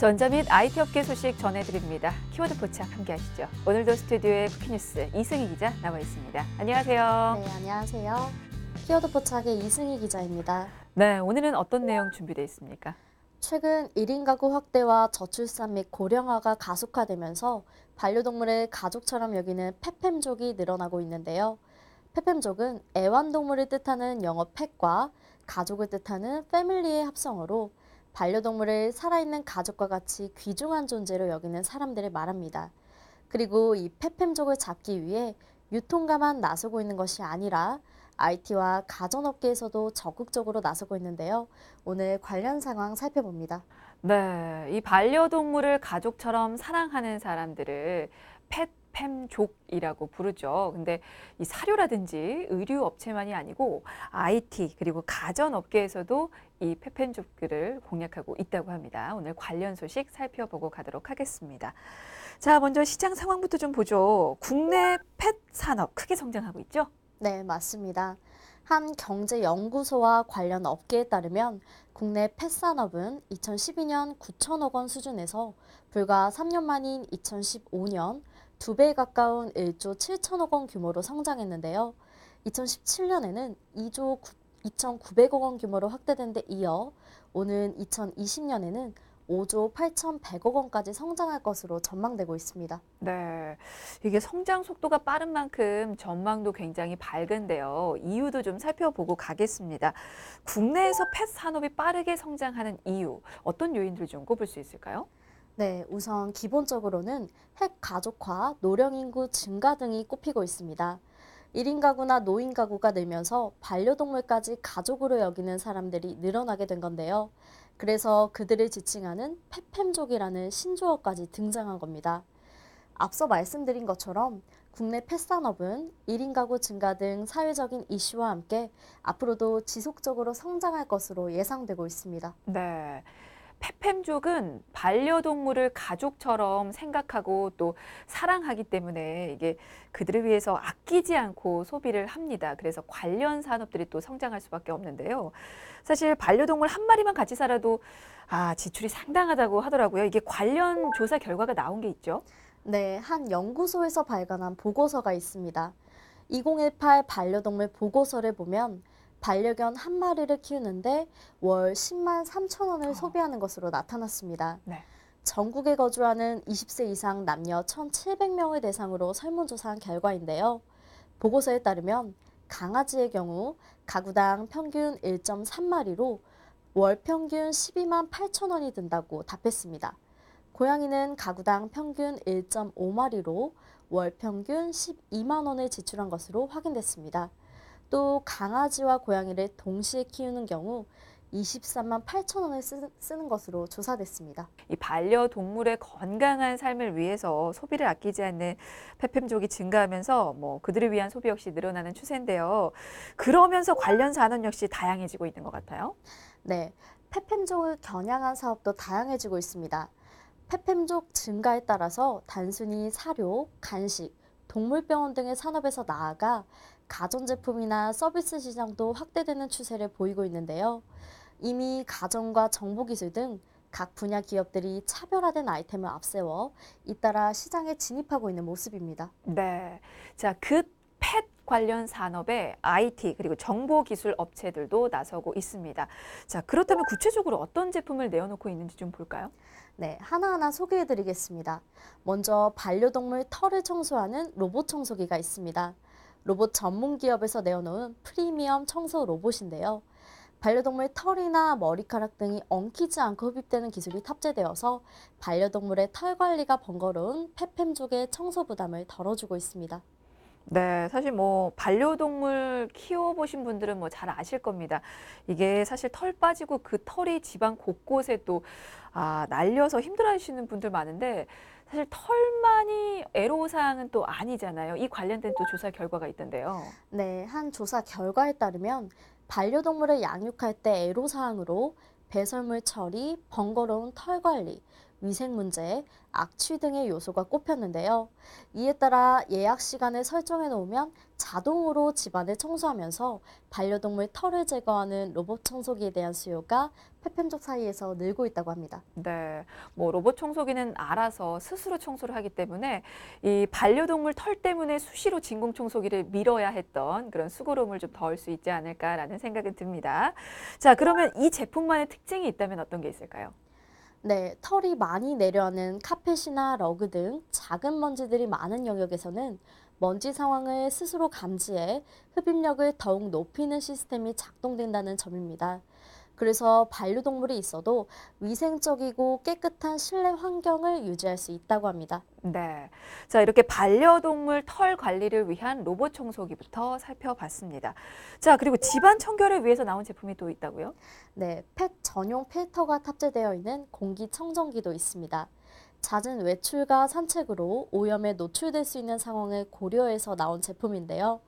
전자 및 IT 업계 소식 전해드립니다. 키워드 포착 함께 하시죠. 오늘도 스튜디오에 쿠키뉴스 이승희 기자 나와 있습니다. 안녕하세요. 네, 안녕하세요. 키워드 포착의 이승희 기자입니다. 네, 오늘은 어떤 내용 준비되어 있습니까? 최근 1인 가구 확대와 저출산 및 고령화가 가속화되면서 반려동물을 가족처럼 여기는 펫팸족이 늘어나고 있는데요. 펫팸족은 애완동물을 뜻하는 영어 펫과 가족을 뜻하는 패밀리의 합성어로 반려동물을 살아있는 가족과 같이 귀중한 존재로 여기는 사람들을 말합니다. 그리고 이 펫팸족을 잡기 위해 유통가만 나서고 있는 것이 아니라 IT와 가전업계에서도 적극적으로 나서고 있는데요. 오늘 관련 상황 살펴봅니다. 네, 이 반려동물을 가족처럼 사랑하는 사람들을 펫팸족이라고 부르죠. 근데 이 사료라든지 의류 업체만이 아니고 IT 그리고 가전 업계에서도 이 펫팸족들을 공략하고 있다고 합니다. 오늘 관련 소식 살펴보고 가도록 하겠습니다. 자, 먼저 시장 상황부터 좀 보죠. 국내 펫 산업 크게 성장하고 있죠? 네, 맞습니다. 한 경제연구소와 관련 업계에 따르면 국내 펫산업은 2012년 9천억 원 수준에서 불과 3년 만인 2015년 2배에 가까운 1조 7천억 원 규모로 성장했는데요. 2017년에는 2조 2,900억 원 규모로 확대된 데 이어 오는 2020년에는 5조 8,100억 원까지 성장할 것으로 전망되고 있습니다. 네, 이게 성장 속도가 빠른 만큼 전망도 굉장히 밝은데요. 이유도 좀 살펴보고 가겠습니다. 국내에서 펫 산업이 빠르게 성장하는 이유, 어떤 요인들 좀 꼽을 수 있을까요? 네, 우선 기본적으로는 핵가족화, 노령인구 증가 등이 꼽히고 있습니다. 1인 가구나 노인 가구가 늘면서 반려동물까지 가족으로 여기는 사람들이 늘어나게 된 건데요. 그래서 그들을 지칭하는 펫팸족이라는 신조어까지 등장한 겁니다. 앞서 말씀드린 것처럼 국내 펫산업은 1인 가구 증가 등 사회적인 이슈와 함께 앞으로도 지속적으로 성장할 것으로 예상되고 있습니다. 네. 펫팸족은 반려동물을 가족처럼 생각하고 또 사랑하기 때문에 이게 그들을 위해서 아끼지 않고 소비를 합니다. 그래서 관련 산업들이 또 성장할 수밖에 없는데요. 사실 반려동물 한 마리만 같이 살아도 지출이 상당하다고 하더라고요. 이게 관련 조사 결과가 나온 게 있죠. 네, 한 연구소에서 발간한 보고서가 있습니다. 2018 반려동물 보고서를 보면 반려견 한 마리를 키우는데 월 10만 3천 원을 소비하는 것으로 나타났습니다. 네. 전국에 거주하는 20세 이상 남녀 1,700명을 대상으로 설문조사한 결과인데요. 보고서에 따르면 강아지의 경우 가구당 평균 1.3마리로 월 평균 12만 8천 원이 든다고 답했습니다. 고양이는 가구당 평균 1.5마리로 월 평균 12만 원을 지출한 것으로 확인됐습니다. 또 강아지와 고양이를 동시에 키우는 경우 23만 8천 원을 쓰는 것으로 조사됐습니다. 이 반려동물의 건강한 삶을 위해서 소비를 아끼지 않는 펫팸족이 증가하면서 그들을 위한 소비 역시 늘어나는 추세인데요. 그러면서 관련 산업 역시 다양해지고 있는 것 같아요. 네, 펫팸족을 겨냥한 사업도 다양해지고 있습니다. 펫팸족 증가에 따라서 단순히 사료, 간식, 동물병원 등의 산업에서 나아가 가전제품이나 서비스 시장도 확대되는 추세를 보이고 있는데요. 이미 가전과 정보기술 등 각 분야 기업들이 차별화된 아이템을 앞세워 잇따라 시장에 진입하고 있는 모습입니다. 네. 자, 그 펫 관련 산업에 IT 그리고 정보기술 업체들도 나서고 있습니다. 자, 그렇다면 구체적으로 어떤 제품을 내어놓고 있는지 좀 볼까요? 네, 하나하나 소개해드리겠습니다. 먼저 반려동물 털을 청소하는 로봇 청소기가 있습니다. 로봇 전문 기업에서 내어놓은 프리미엄 청소 로봇인데요. 반려동물 털이나 머리카락 등이 엉키지 않고 흡입되는 기술이 탑재되어서 반려동물의 털 관리가 번거로운 펫팸족의 청소 부담을 덜어주고 있습니다. 네, 사실 반려동물 키워보신 분들은 잘 아실 겁니다. 이게 사실 털 빠지고 그 털이 집안 곳곳에 또 날려서 힘들어하시는 분들 많은데 사실 털만이 애로사항은 또 아니잖아요. 이 관련된 또 조사 결과가 있던데요. 네, 한 조사 결과에 따르면 반려동물을 양육할 때 애로사항으로 배설물 처리, 번거로운 털 관리, 위생 문제, 악취 등의 요소가 꼽혔는데요. 이에 따라 예약 시간을 설정해 놓으면 자동으로 집안을 청소하면서 반려동물 털을 제거하는 로봇 청소기에 대한 수요가 펫팸족 사이에서 늘고 있다고 합니다. 네, 뭐 로봇 청소기는 알아서 스스로 청소를 하기 때문에 이 반려동물 털 때문에 수시로 진공 청소기를 밀어야 했던 그런 수고로움을 좀 덜 수 있지 않을까라는 생각이 듭니다. 자, 그러면 이 제품만의 특징이 있다면 어떤 게 있을까요? 네, 털이 많이 내려앉는 카펫이나 러그 등 작은 먼지들이 많은 영역에서는 먼지 상황을 스스로 감지해 흡입력을 더욱 높이는 시스템이 작동된다는 점입니다. 그래서 반려동물이 있어도 위생적이고 깨끗한 실내 환경을 유지할 수 있다고 합니다. 네. 자, 이렇게 반려동물 털 관리를 위한 로봇 청소기부터 살펴봤습니다. 자, 그리고 집안 청결을 위해서 나온 제품이 또 있다고요? 네, 펫 전용 필터가 탑재되어 있는 공기청정기도 있습니다. 잦은 외출과 산책으로 오염에 노출될 수 있는 상황을 고려해서 나온 제품인데요.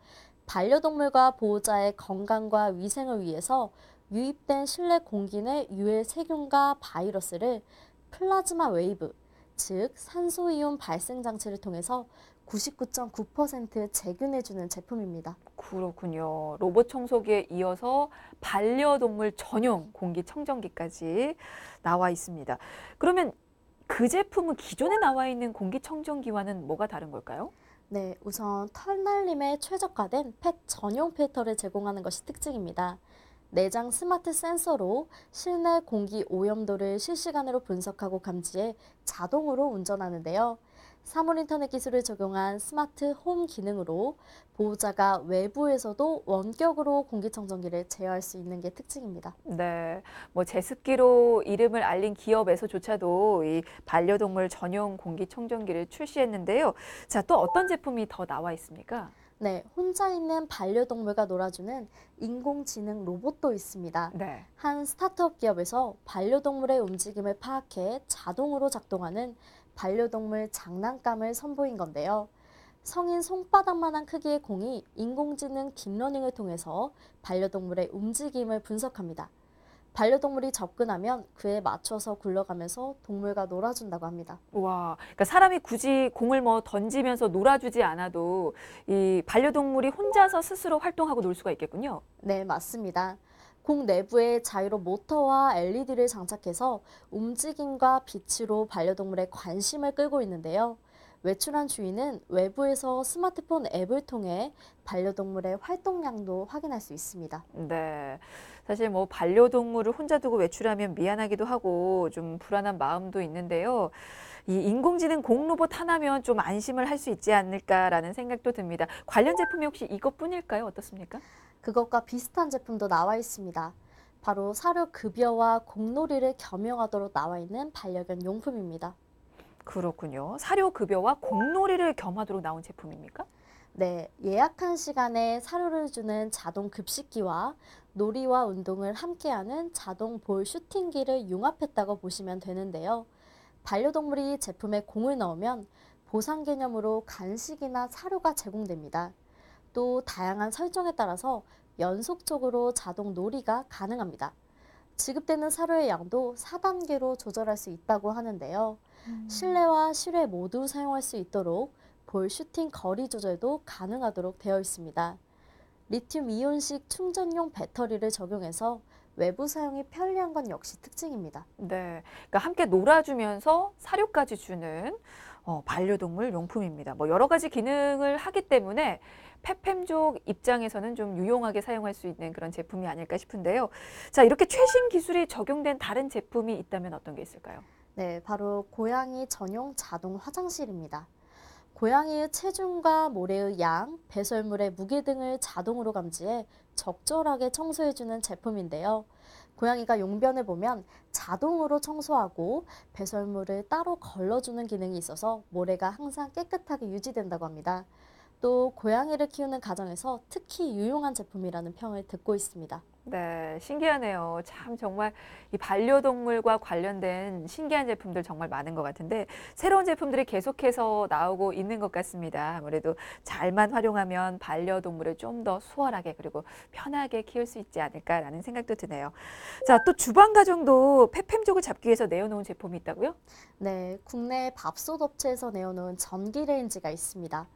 반려동물과 보호자의 건강과 위생을 위해서 유입된 실내 공기 내 유해 세균과 바이러스를 플라즈마 웨이브, 즉 산소이온 발생 장치를 통해서 99.9% 재균해주는 제품입니다. 그렇군요. 로봇 청소기에 이어서 반려동물 전용 공기청정기까지 나와 있습니다. 그러면 그 제품은 기존에 나와 있는 공기청정기와는 뭐가 다른 걸까요? 네, 우선 털날림에 최적화된 펫 전용 필터를 제공하는 것이 특징입니다. 내장 스마트 센서로 실내 공기 오염도를 실시간으로 분석하고 감지해 자동으로 운전하는데요. 사물 인터넷 기술을 적용한 스마트 홈 기능으로 보호자가 외부에서도 원격으로 공기청정기를 제어할 수 있는 게 특징입니다. 네, 뭐 제습기로 이름을 알린 기업에서조차도 이 반려동물 전용 공기청정기를 출시했는데요. 자, 또 어떤 제품이 더 나와 있습니까? 네, 혼자 있는 반려동물과 놀아주는 인공지능 로봇도 있습니다. 네. 한 스타트업 기업에서 반려동물의 움직임을 파악해 자동으로 작동하는 반려동물 장난감을 선보인 건데요. 성인 손바닥만한 크기의 공이 인공지능 딥러닝을 통해서 반려동물의 움직임을 분석합니다. 반려동물이 접근하면 그에 맞춰서 굴러가면서 동물과 놀아준다고 합니다. 와, 그러니까 사람이 굳이 공을 뭐 던지면서 놀아주지 않아도 이 반려동물이 혼자서 스스로 활동하고 놀 수가 있겠군요. 네, 맞습니다. 공 내부에 자이로 모터와 LED를 장착해서 움직임과 빛으로 반려동물의 관심을 끌고 있는데요. 외출한 주인은 외부에서 스마트폰 앱을 통해 반려동물의 활동량도 확인할 수 있습니다. 네. 사실 뭐 반려동물을 혼자 두고 외출하면 미안하기도 하고 좀 불안한 마음도 있는데요. 이 인공지능 공로봇 하나면 좀 안심을 할 수 있지 않을까라는 생각도 듭니다. 관련 제품이 혹시 이것뿐일까요? 어떻습니까? 그것과 비슷한 제품도 나와 있습니다. 바로 사료 급여와 공놀이를 겸용하도록 나와 있는 반려견 용품입니다. 그렇군요. 사료 급여와 공놀이를 겸하도록 나온 제품입니까? 네, 예약한 시간에 사료를 주는 자동 급식기와 놀이와 운동을 함께하는 자동 볼 슈팅기를 융합했다고 보시면 되는데요. 반려동물이 제품에 공을 넣으면 보상 개념으로 간식이나 사료가 제공됩니다. 또 다양한 설정에 따라서 연속적으로 자동 놀이가 가능합니다. 지급되는 사료의 양도 4단계로 조절할 수 있다고 하는데요. 실내와 실외 모두 사용할 수 있도록 볼 슈팅 거리 조절도 가능하도록 되어 있습니다. 리튬 이온식 충전용 배터리를 적용해서 외부 사용이 편리한 건 역시 특징입니다. 네. 그러니까 함께 놀아주면서 사료까지 주는 반려동물 용품입니다. 뭐 여러 가지 기능을 하기 때문에 펫팸족 입장에서는 좀 유용하게 사용할 수 있는 그런 제품이 아닐까 싶은데요. 자, 이렇게 최신 기술이 적용된 다른 제품이 있다면 어떤 게 있을까요? 네, 바로 고양이 전용 자동 화장실입니다. 고양이의 체중과 모래의 양, 배설물의 무게 등을 자동으로 감지해 적절하게 청소해주는 제품인데요. 고양이가 용변을 보면 자동으로 청소하고 배설물을 따로 걸러주는 기능이 있어서 모래가 항상 깨끗하게 유지된다고 합니다. 또 고양이를 키우는 가정에서 특히 유용한 제품이라는 평을 듣고 있습니다. 네, 신기하네요. 참 정말 이 반려동물과 관련된 신기한 제품들 정말 많은 것 같은데 새로운 제품들이 계속해서 나오고 있는 것 같습니다. 아무래도 잘만 활용하면 반려동물을 좀 더 수월하게 그리고 편하게 키울 수 있지 않을까라는 생각도 드네요. 자, 또 주방 가정도 폐팸족을 잡기 위해서 내어놓은 제품이 있다고요? 네, 국내 밥솥 업체에서 내어놓은 전기레인지가 있습니다.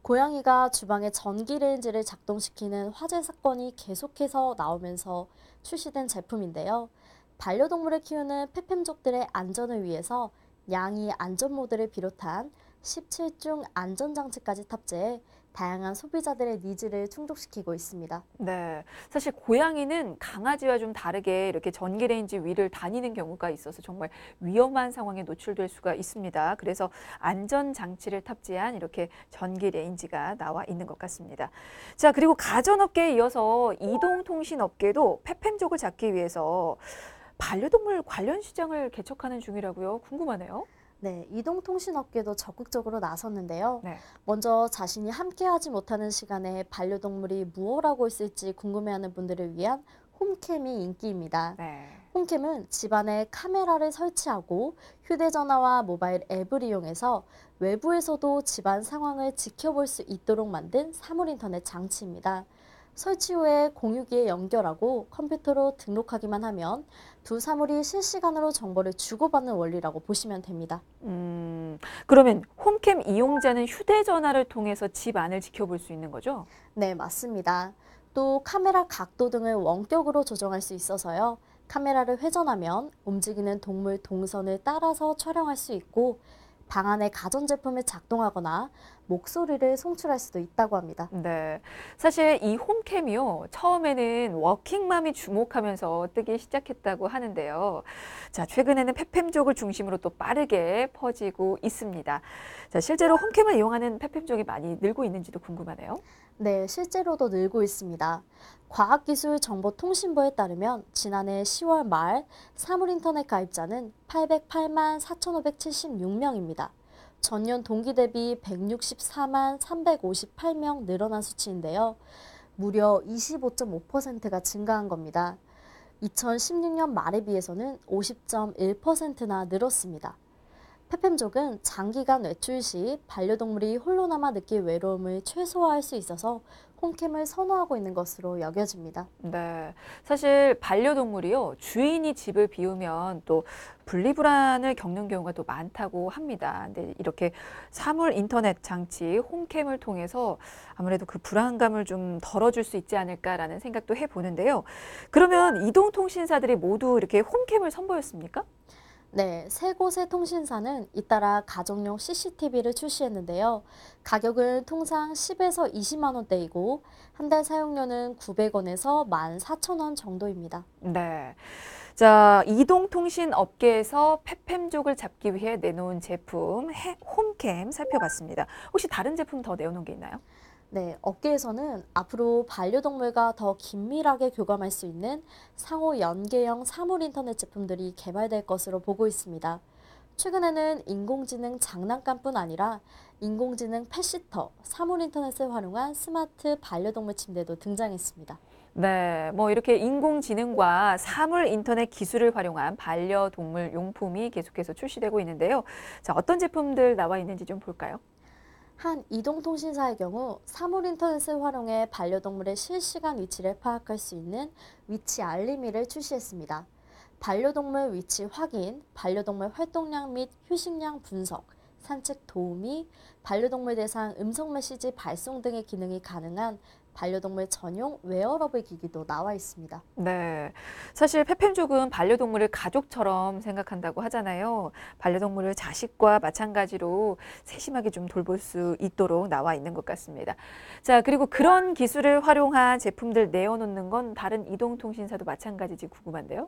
고양이가 주방에 전기레인지를 작동시키는 화재 사건이 계속해서 나오면서 출시된 제품인데요. 반려동물을 키우는 페팸족들의 안전을 위해서 양이 안전 모드를 비롯한 17중 안전장치까지 탑재해 다양한 소비자들의 니즈를 충족시키고 있습니다. 네. 사실 고양이는 강아지와 좀 다르게 이렇게 전기레인지 위를 다니는 경우가 있어서 정말 위험한 상황에 노출될 수가 있습니다. 그래서 안전장치를 탑재한 이렇게 전기레인지가 나와 있는 것 같습니다. 자, 그리고 가전업계에 이어서 이동통신업계도 폐팸족을 잡기 위해서 반려동물 관련 시장을 개척하는 중이라고요. 궁금하네요. 네, 이동통신업계도 적극적으로 나섰는데요. 네. 먼저 자신이 함께하지 못하는 시간에 반려동물이 무엇 하고 있을지 궁금해하는 분들을 위한 홈캠이 인기입니다. 네. 홈캠은 집안에 카메라를 설치하고 휴대전화와 모바일 앱을 이용해서 외부에서도 집안 상황을 지켜볼 수 있도록 만든 사물인터넷 장치입니다. 설치 후에 공유기에 연결하고 컴퓨터로 등록하기만 하면 두 사물이 실시간으로 정보를 주고받는 원리라고 보시면 됩니다. 그러면 홈캠 이용자는 휴대전화를 통해서 집 안을 지켜볼 수 있는 거죠? 네, 맞습니다. 또 카메라 각도 등을 원격으로 조정할 수 있어서요. 카메라를 회전하면 움직이는 동물 동선을 따라서 촬영할 수 있고 방 안에 가전제품을 작동하거나 목소리를 송출할 수도 있다고 합니다. 네. 사실 이 홈캠이요. 처음에는 워킹맘이 주목하면서 뜨기 시작했다고 하는데요. 자, 최근에는 페팸족을 중심으로 또 빠르게 퍼지고 있습니다. 자, 실제로 홈캠을 이용하는 페팸족이 많이 늘고 있는지도 궁금하네요. 네, 실제로도 늘고 있습니다. 과학기술정보통신부에 따르면 지난해 10월 말 사물인터넷 가입자는 808만 4,576명입니다. 전년 동기 대비 164만 358명 늘어난 수치인데요. 무려 25.5%가 증가한 겁니다. 2016년 말에 비해서는 50.1%나 늘었습니다. 페팸족은 장기간 외출 시 반려동물이 홀로 남아 느낄 외로움을 최소화할 수 있어서 홈캠을 선호하고 있는 것으로 여겨집니다. 네. 사실 반려동물이요. 주인이 집을 비우면 또 분리불안을 겪는 경우가 또 많다고 합니다. 근데 이렇게 사물 인터넷 장치 홈캠을 통해서 아무래도 그 불안감을 좀 덜어줄 수 있지 않을까라는 생각도 해보는데요. 그러면 이동통신사들이 모두 이렇게 홈캠을 선보였습니까? 네, 세 곳의 통신사는 잇따라 가정용 CCTV를 출시했는데요. 가격은 통상 10에서 20만 원대이고 한 달 사용료는 900원에서 14,000원 정도입니다. 네. 자, 이동통신 업계에서 페팸족을 잡기 위해 내놓은 제품 홈캠 살펴봤습니다. 혹시 다른 제품 더 내어놓은 게 있나요? 네, 업계에서는 앞으로 반려동물과 더 긴밀하게 교감할 수 있는 상호 연계형 사물 인터넷 제품들이 개발될 것으로 보고 있습니다. 최근에는 인공지능 장난감뿐 아니라 인공지능 펫시터, 사물 인터넷을 활용한 스마트 반려동물 침대도 등장했습니다. 네, 뭐 이렇게 인공지능과 사물 인터넷 기술을 활용한 반려동물 용품이 계속해서 출시되고 있는데요. 자, 어떤 제품들 나와 있는지 좀 볼까요? 한 이동통신사의 경우 사물 인터넷을 활용해 반려동물의 실시간 위치를 파악할 수 있는 위치 알림이를 출시했습니다. 반려동물 위치 확인, 반려동물 활동량 및 휴식량 분석, 산책 도우미, 반려동물 대상 음성 메시지 발송 등의 기능이 가능한 반려동물 전용 웨어러블 기기도 나와 있습니다. 네. 사실 페팸족은 반려동물을 가족처럼 생각한다고 하잖아요. 반려동물을 자식과 마찬가지로 세심하게 좀 돌볼 수 있도록 나와 있는 것 같습니다. 자, 그리고 그런 기술을 활용한 제품들 내어놓는 건 다른 이동통신사도 마찬가지지 궁금한데요.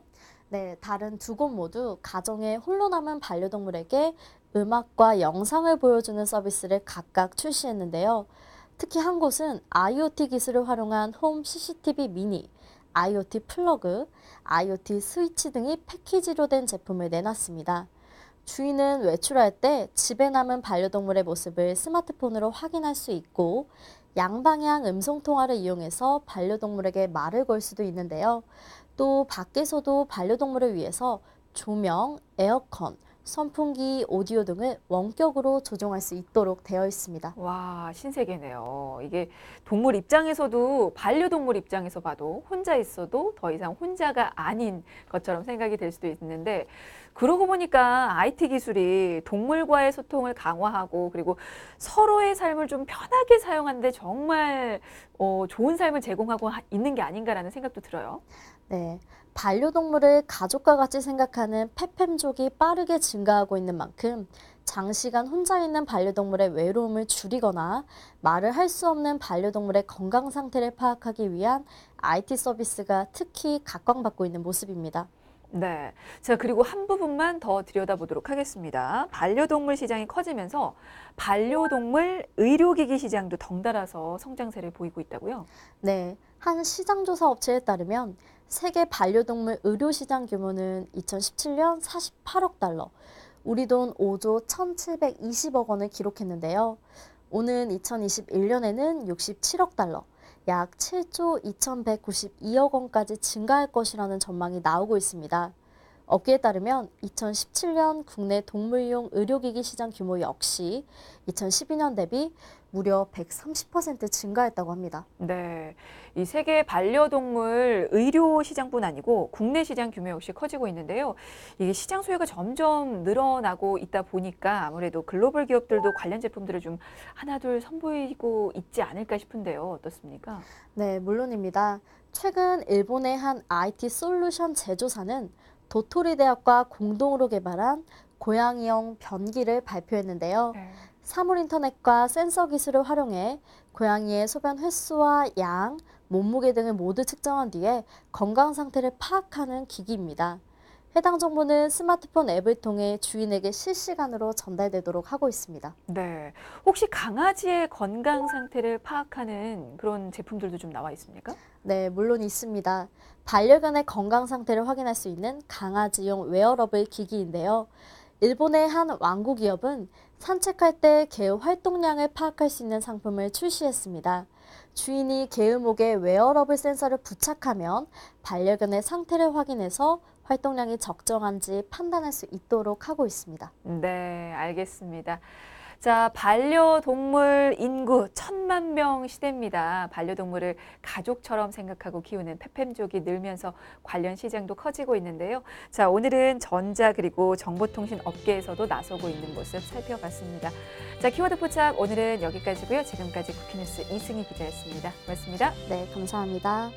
네, 다른 두 곳 모두 가정에 홀로 남은 반려동물에게 음악과 영상을 보여주는 서비스를 각각 출시했는데요. 특히 한 곳은 IoT 기술을 활용한 홈 CCTV 미니, IoT 플러그, IoT 스위치 등이 패키지로 된 제품을 내놨습니다. 주인은 외출할 때 집에 남은 반려동물의 모습을 스마트폰으로 확인할 수 있고 양방향 음성 통화를 이용해서 반려동물에게 말을 걸 수도 있는데요. 또 밖에서도 반려동물을 위해서 조명, 에어컨, 선풍기, 오디오 등을 원격으로 조종할 수 있도록 되어 있습니다. 와, 신세계네요. 이게 동물 입장에서도 반려동물 입장에서 봐도 혼자 있어도 더 이상 혼자가 아닌 것처럼 생각이 될 수도 있는데 그러고 보니까 IT 기술이 동물과의 소통을 강화하고 그리고 서로의 삶을 좀 편하게 사용하는데 정말 좋은 삶을 제공하고 있는 게 아닌가라는 생각도 들어요. 네, 반려동물을 가족과 같이 생각하는 페팸족이 빠르게 증가하고 있는 만큼 장시간 혼자 있는 반려동물의 외로움을 줄이거나 말을 할 수 없는 반려동물의 건강 상태를 파악하기 위한 IT 서비스가 특히 각광받고 있는 모습입니다. 네. 자, 그리고 한 부분만 더 들여다보도록 하겠습니다. 반려동물 시장이 커지면서 반려동물 의료기기 시장도 덩달아서 성장세를 보이고 있다고요? 네, 한 시장조사 업체에 따르면 세계 반려동물 의료시장 규모는 2017년 48억 달러, 우리 돈 5조 1,720억 원을 기록했는데요. 오는 2021년에는 67억 달러, 약 7조 2,192억 원까지 증가할 것이라는 전망이 나오고 있습니다. 업계에 따르면 2017년 국내 동물용 의료기기 시장 규모 역시 2012년 대비 무려 130% 증가했다고 합니다. 네. 이 세계 반려동물 의료 시장뿐 아니고 국내 시장 규모 역시 커지고 있는데요. 이게 시장 수요가 점점 늘어나고 있다 보니까 아무래도 글로벌 기업들도 관련 제품들을 좀 하나둘 선보이고 있지 않을까 싶은데요. 어떻습니까? 네, 물론입니다. 최근 일본의 한 IT 솔루션 제조사는 도토리 대학과 공동으로 개발한 고양이용 변기를 발표했는데요. 네. 사물 인터넷과 센서 기술을 활용해 고양이의 소변 횟수와 양, 몸무게 등을 모두 측정한 뒤에 건강 상태를 파악하는 기기입니다. 해당 정보는 스마트폰 앱을 통해 주인에게 실시간으로 전달되도록 하고 있습니다. 네. 혹시 강아지의 건강 상태를 파악하는 그런 제품들도 좀 나와 있습니까? 네, 물론 있습니다. 반려견의 건강 상태를 확인할 수 있는 강아지용 웨어러블 기기인데요. 일본의 한 왕구 기업은 산책할 때 개의 활동량을 파악할 수 있는 상품을 출시했습니다. 주인이 개의 목에 웨어러블 센서를 부착하면 반려견의 상태를 확인해서 활동량이 적정한지 판단할 수 있도록 하고 있습니다. 네, 알겠습니다. 자, 반려동물 인구 1,000만 명 시대입니다. 반려동물을 가족처럼 생각하고 키우는 페팸족이 늘면서 관련 시장도 커지고 있는데요. 자, 오늘은 전자 그리고 정보통신 업계에서도 나서고 있는 모습 살펴봤습니다. 자, 키워드 포착 오늘은 여기까지고요. 지금까지 국회뉴스 이승희 기자였습니다. 고맙습니다. 네, 감사합니다.